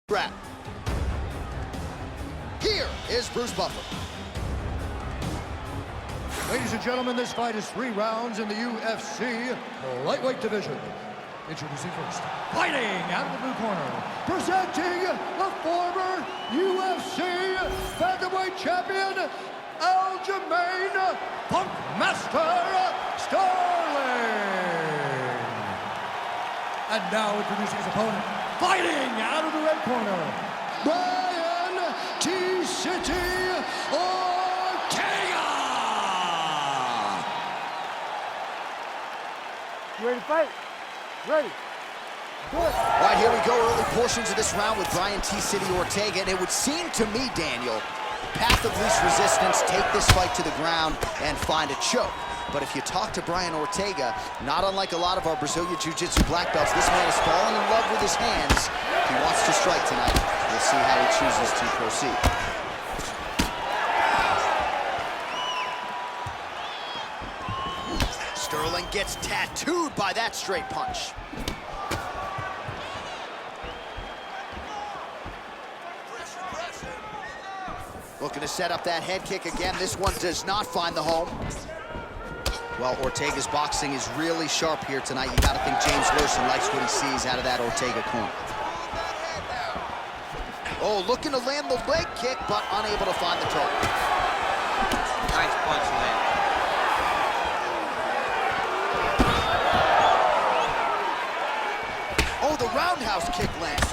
Wrap. Here is Bruce Buffer. Ladies and gentlemen, this fight is 3 rounds in the UFC lightweight division. Introducing first, fighting out of the blue corner, presenting the former UFC featherweight champion, ALJAMAIN Punkmaster Sterling. And now introducing his opponent, fighting out of the red corner, Brian T-City Ortega. You ready to fight? Ready. Good. All right, here we go. Early portions of this round with Brian T-City Ortega. And it would seem to me, Daniel, path of least resistance, take this fight to the ground and find a choke. But if you talk to Brian Ortega, not unlike a lot of our Brazilian Jiu-Jitsu black belts, this man is falling in love with his hands. He wants to strike tonight. We'll see how he chooses to proceed. Sterling gets tattooed by that straight punch. Looking to set up that head kick again. This one does not find the home. Well, Ortega's boxing is really sharp here tonight. You gotta think James Lurson likes what he sees out of that Ortega corner. Oh, looking to land the leg kick, but unable to find the target. Nice punch, man. Oh, the roundhouse kick lands.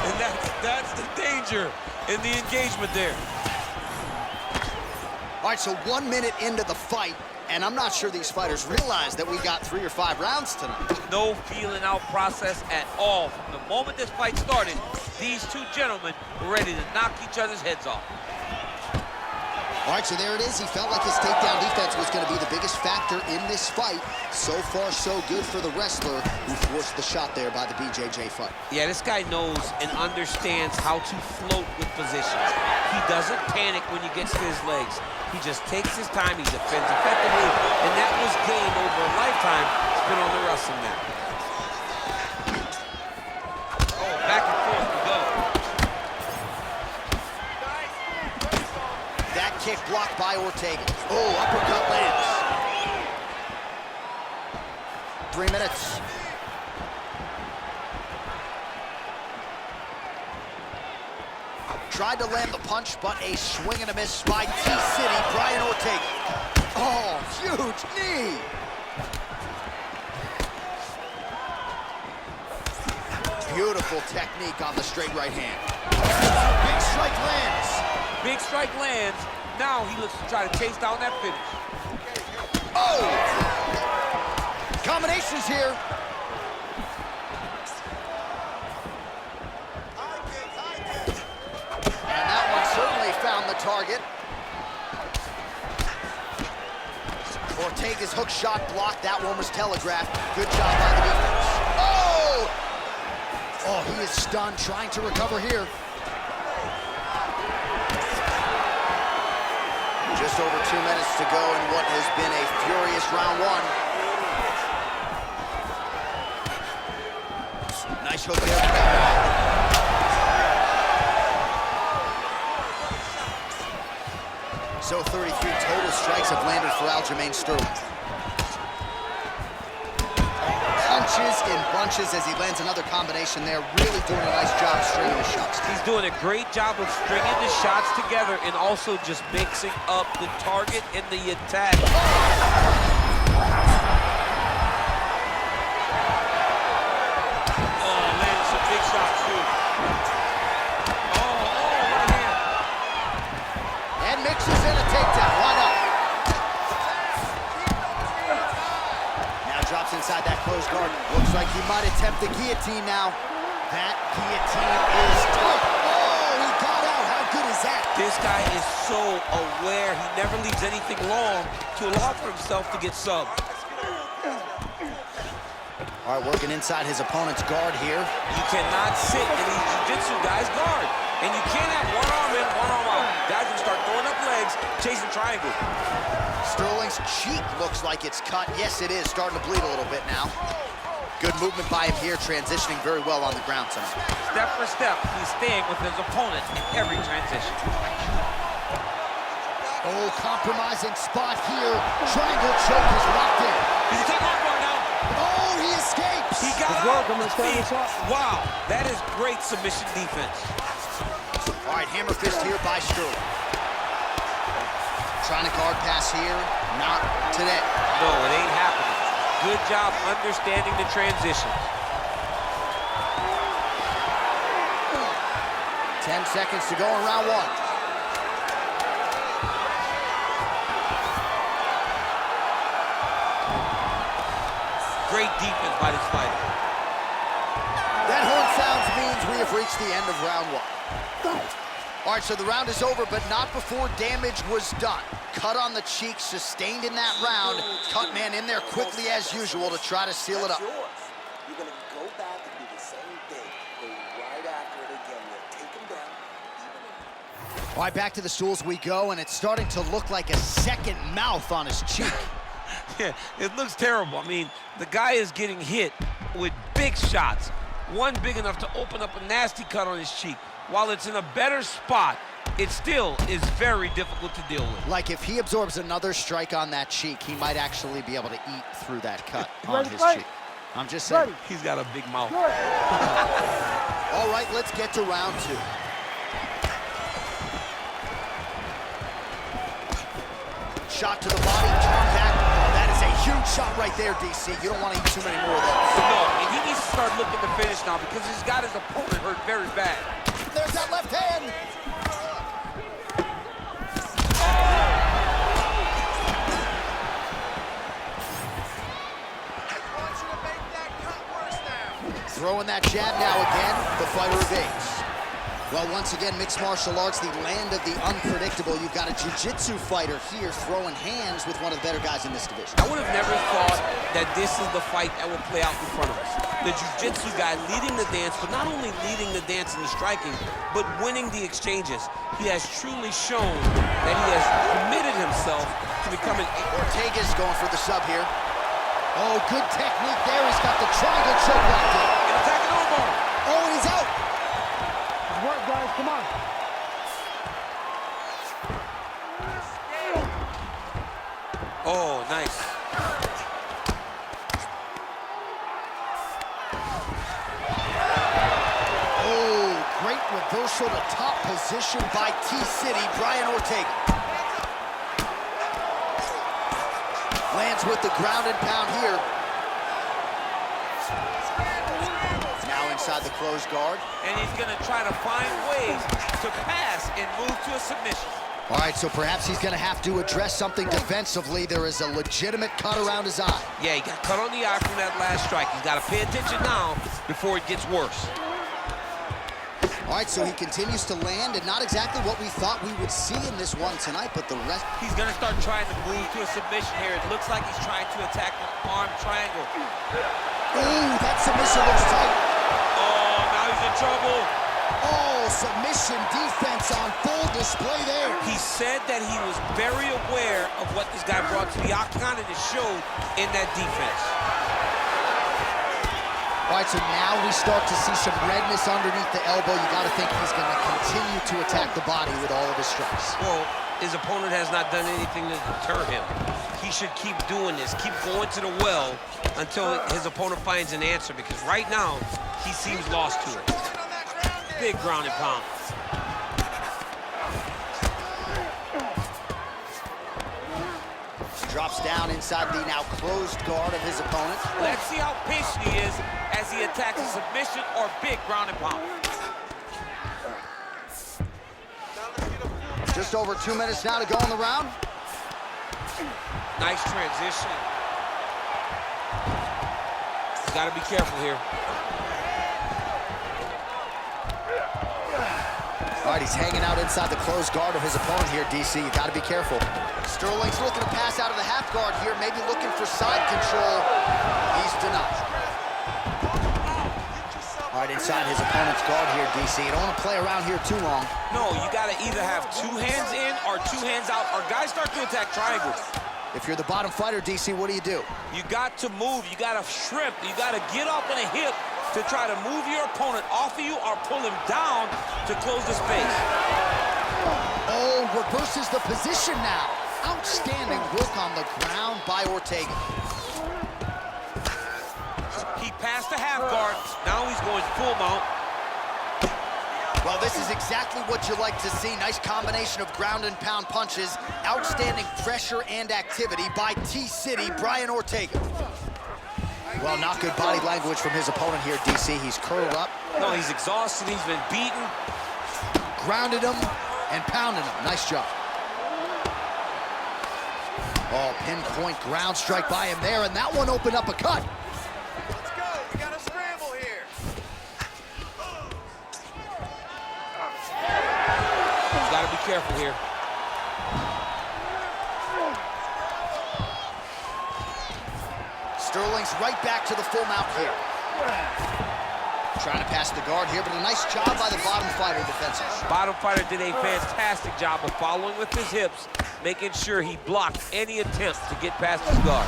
And that's the danger in the engagement there. All right, so 1 minute into the fight, and I'm not sure these fighters realize that we got 3 or 5 rounds tonight. No feeling out process at all. From the moment this fight started, these two gentlemen were ready to knock each other's heads off. All right, so there it is. He felt like his takedown defense was going to be the biggest factor in this fight. So far, so good for the wrestler who forced the shot there by the BJJ fight. Yeah, this guy knows and understands how to float with positions. He doesn't panic when he gets to his legs. He just takes his time, he defends effectively, and that was gained over a lifetime spent on the wrestling mat. Oh, back and forth we go. That kick blocked by Ortega. Oh, uppercut lands. 3 minutes. Tried to land the punch, but a swing and a miss by T-City, Brian Ortega. Oh, huge knee. Beautiful technique on the straight right hand. Big strike lands. Big strike lands. Now he looks to try to chase down that finish. Oh! Combinations here. And that one certainly found the target. Ortega's hook shot blocked. That one was telegraphed. Good job by the defense. Oh! Oh, he is stunned, trying to recover here. Just over 2 minutes to go in what has been a furious round 1. Nice hook there. So 33 total strikes have landed for ALJAMAIN Sterling. Punches in bunches as he lands another combination there. Really doing a nice job stringing the shots. He's doing a great job of stringing the shots together and also just mixing up the target and the attack. Oh, landed some big shots too. Oh, right hand. And mixes in a takedown. Why not? Now drops inside that closed guard. Looks like he might attempt the guillotine now. That guillotine is tough. Oh, he got out. How good is that? This guy is so aware. He never leaves anything long to allow for himself to get subbed. All right, working inside his opponent's guard here. You cannot sit in these jiu-jitsu guys' guard. And you can't have one arm in, one arm out. Guys will start throwing up legs, chasing triangle. Sterling's cheek looks like it's cut. Yes, it is. Starting to bleed a little bit now. Good movement by him here, transitioning very well on the ground tonight. Step for step, he's staying with his opponent in every transition. Oh, compromising spot here. Triangle choke is locked in. He's taking off right now. Oh, he escapes. He got Good work. out. I'm gonna stand this up. Wow, that is great submission defense. All right, hammer fist here by Sterling. Trying to guard pass here. Not today. No, it ain't happening. Good job understanding the transition. 10 seconds to go in round one. Great defense by this fighter. That horn sounds means we have reached the end of round one. All right, so the round is over, but not before damage was done. Cut on the cheek, sustained in that round. Cut man in there quickly as usual to try to seal it up. You're gonna go back and do the same thing. Go right after it again. You'll take him down. All right, back to the stools we go, and it's starting to look like a second mouth on his cheek. Yeah, it looks terrible. I mean, the guy is getting hit with big shots. One big enough to open up a nasty cut on his cheek. While it's in a better spot, it still is very difficult to deal with. Like if he absorbs another strike on that cheek, he might actually be able to eat through that cut on Ready, his fight? cheek. I'm just saying. Ready. He's got a big mouth. Good. All right, let's get to round two. Shot to the body, turn back. Oh, that is a huge shot right there, DC. You don't want to eat too many more of those. No, and he needs to start looking to finish now because he's got his opponent hurt very bad. There's that left hand. Throwing that jab now again, the fighter evades. Well, once again, mixed martial arts, the land of the unpredictable. You've got a jiu-jitsu fighter here throwing hands with one of the better guys in this division. I would have never thought that this is the fight that will play out in front of us. The jiu-jitsu guy leading the dance, but not only leading the dance in the striking, but winning the exchanges. He has truly shown that he has committed himself to becoming... Ortega's going for the sub here. Oh, good technique there. He's got the triangle choke locked in. An attacking armbar. Oh, and he's out. Good work, guys. Come on. Oh, nice. Oh, great reversal to top position by T-City, Brian Ortega. Lands with the ground and pound here. Now inside the closed guard. And he's going to try to find ways to pass and move to a submission. All right, so perhaps he's going to have to address something defensively. There is a legitimate cut around his eye. Yeah, he got cut on the eye from that last strike. He's got to pay attention now before it gets worse. All right, so he continues to land, and not exactly what we thought we would see in this one tonight, but the rest... He's going to start trying to move to a submission here. It looks like he's trying to attack the arm triangle. Ooh, that submission looks tight. Oh, now he's in trouble. Oh, submission defense on full display there. He said that he was very aware of what this guy brought to the octagon, and it showed in that defense. All right, so now we start to see some redness underneath the elbow. You got to think he's going to continue to attack the body with all of his strikes. Well, his opponent has not done anything to deter him. He should keep doing this, keep going to the well until his opponent finds an answer, because right now, he seems lost to it. Big ground and pound. Drops down inside the now closed guard of his opponent. Let's see how patient he is as he attacks a submission or big ground and pound. Just over 2 minutes now to go in the round. Nice transition. You gotta be careful here. All right, he's hanging out inside the closed guard of his opponent here, DC. You got to be careful. Sterling's looking to pass out of the half guard here, maybe looking for side control. He's denied. All right, inside his opponent's guard here, DC. You don't want to play around here too long. No, you gotta either have two hands in or two hands out, or guys start to attack triangles. If you're the bottom fighter, DC, what do? You got to move. You got to shrimp. You got to get up on a hip to try to move your opponent off of you or pull him down to close the space. Oh, reverses the position now. Outstanding work on the ground by Ortega. He passed the half guard. Now he's going full mount. Well, this is exactly what you like to see. Nice combination of ground and pound punches. Outstanding pressure and activity by T-City, Brian Ortega. Well, not good body language from his opponent here, DC. He's curled up. No, he's exhausted. He's been beaten. Grounded him and pounded him. Nice job. Oh, pinpoint ground strike by him there, and that one opened up a cut. Let's go. We got a scramble here. He's got to be careful here. Sterling's right back to the full mount here. Trying to pass the guard here, but a nice job by the bottom fighter defensively. Bottom fighter did a fantastic job of following with his hips, making sure he blocked any attempt to get past his guard.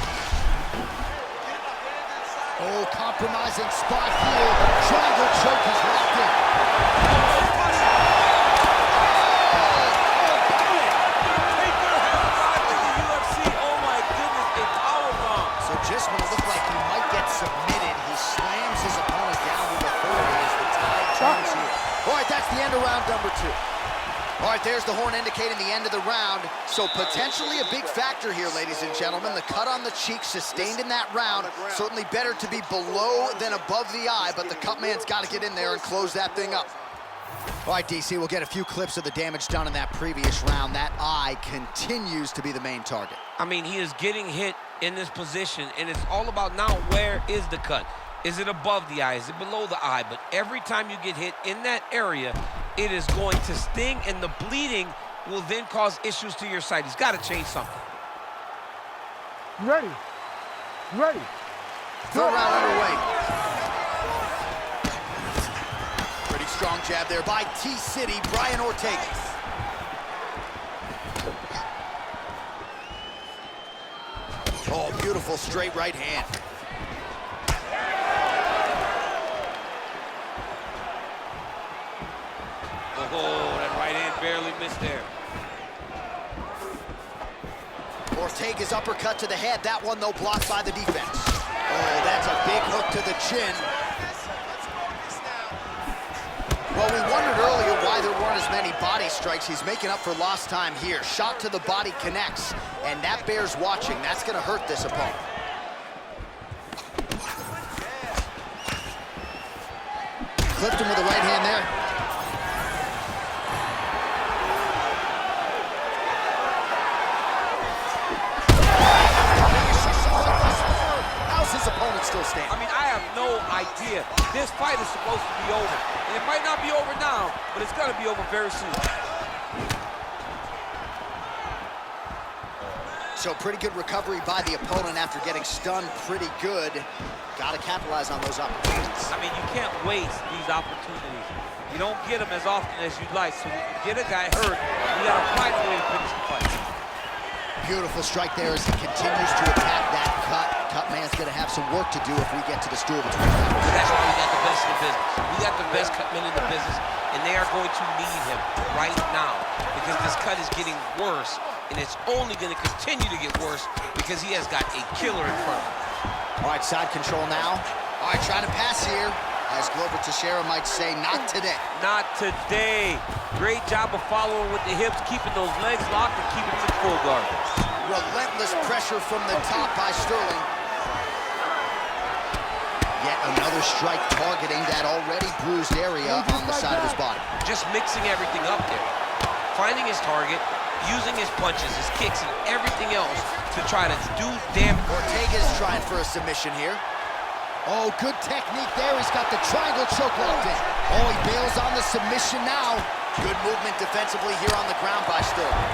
Oh, compromising spot here. Triangle choke is locked in. So just when it looked like he might get submitted, he slams his opponent down with authority as the tide turns here. All right, that's the end of round number 2. All right, there's the horn indicating the end of the round. So potentially a big factor here, ladies and gentlemen. The cut on the cheek sustained in that round. Certainly better to be below than above the eye, but the cut man's got to get in there and close that thing up. All right, DC, we'll get a few clips of the damage done in that previous round. That eye continues to be the main target. I mean, he is getting hit in this position, and it's all about now, where is the cut? Is it above the eye? Is it below the eye? But every time you get hit in that area, it is going to sting, and the bleeding will then cause issues to your sight. He's got to change something. You ready? You ready? Third round underway. Pretty strong jab there by T-City, Brian Ortega. Oh, beautiful straight right hand. Oh, that right hand barely missed there. Ortega's uppercut to the head. That one, though, blocked by the defense. Oh, that's a big hook to the chin. Well, we wondered earlier why there weren't as many body strikes. He's making up for lost time here. Shot to the body connects, and that bears watching. That's going to hurt this opponent. Clipped him with the right hand there. How's his opponent still standing? I mean, I have no idea. This fight is supposed to be over. And it might not be over now, but it's going to be over very soon. So pretty good recovery by the opponent after getting stunned pretty good. Got to capitalize on those opportunities. I mean, you can't waste these opportunities. You don't get them as often as you'd like. So when you get a guy hurt, you got to find a way to finish the fight. Beautiful strike there as he continues to attack that cut. Cut man's going to have some work to do if we get to the stool between them. That's why we got the best in the business. We got the best cut men in the business, and they are going to need him right now because this cut is getting worse, and it's only going to continue to get worse because he has got a killer in front of him. All right, side control now. All right, trying to pass here. As Glover Teixeira might say, not today. Not today. Great job of following with the hips, keeping those legs locked and keeping them in full guard. Relentless pressure from the top by Sterling. Yet another strike targeting that already bruised area on the side of his body. Just mixing everything up there. Finding his target, using his punches, his kicks, and everything else to try to do damage. Ortega's trying for a submission here. Oh, good technique there. He's got the triangle choke locked in. Oh, he bails on the submission now. Good movement defensively here on the ground by Sterling.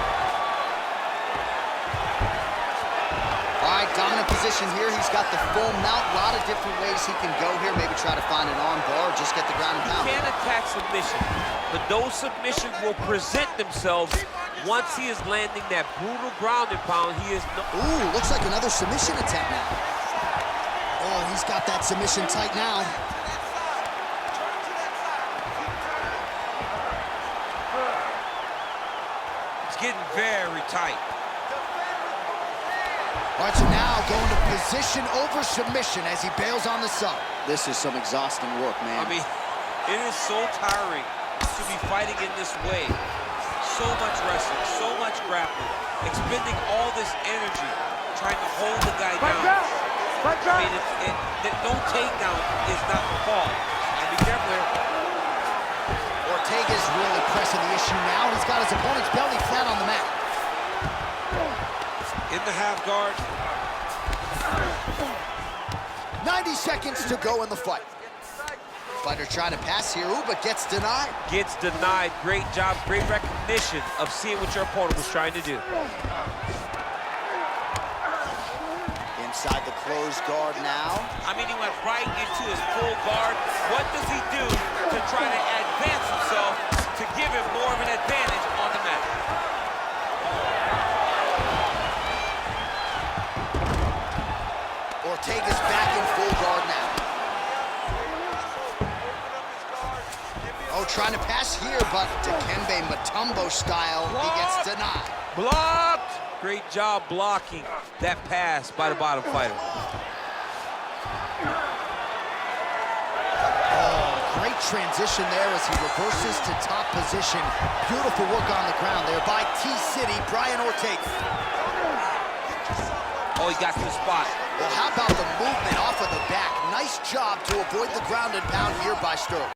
All right, dominant position here. He's got the full mount. A lot of different ways he can go here. Maybe try to find an arm bar or just get the ground and pound. He can't attack submission, but those submissions will present themselves once he is landing that brutal ground and pound. He is Ooh, looks like another submission attempt now. Oh, he's got that submission tight now. It's getting very tight. All right, so now going to position over submission as he bails on the sub. This is some exhausting work, man. I mean, it is so tiring to be fighting in this way. So much wrestling, so much grappling, expending all this energy, trying to hold the guy down. I mean, no takedown is not the fault. And be careful here. Ortega's really pressing the issue now. He's got his opponent's belly flat on the mat. In the half guard. 90 seconds to go in the fight. Fighter trying to pass here, ooh, but gets denied. Gets denied. Great job, great recognition of seeing what your opponent was trying to do. Inside the closed guard now. I mean, he went right into his full guard. What does he do to try to advance himself to give him more of an advantage on the mat? Ortega's back in full guard now. Oh, trying to pass here, but Dikembe Mutombo style, he gets denied. Blocked! Great job blocking that pass by the bottom fighter. Oh, great transition there as he reverses to top position. Beautiful work on the ground there by T-City, Brian Ortega. Oh, he got to the spot. Well, how about the movement off of the back? Nice job to avoid the ground and pound here by Sterling.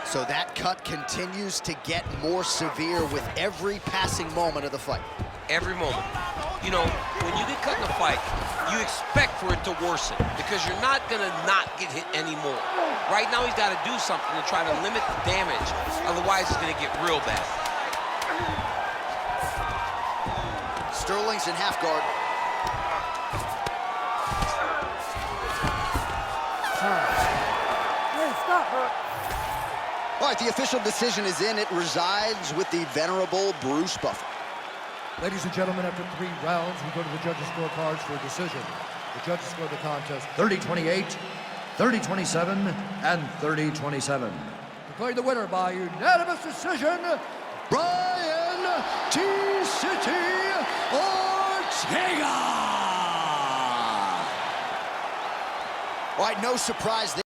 So that cut continues to get more severe with every passing moment of the fight. Every moment. You know, when you get cut in a fight, you expect for it to worsen because you're not gonna not get hit anymore. Right now, he's got to do something to try to limit the damage. Otherwise, it's gonna get real bad. Sterling's in half guard. Hey, stop her. All right, the official decision is in. It resides with the venerable Bruce Buffer. Ladies and gentlemen, after 3 rounds, we go to the judges' scorecards for a decision. The judges scored the contest 30-28, 30-27, and 30-27. Declaring the winner by unanimous decision, Brian T-City Ortega! All right, no surprise there.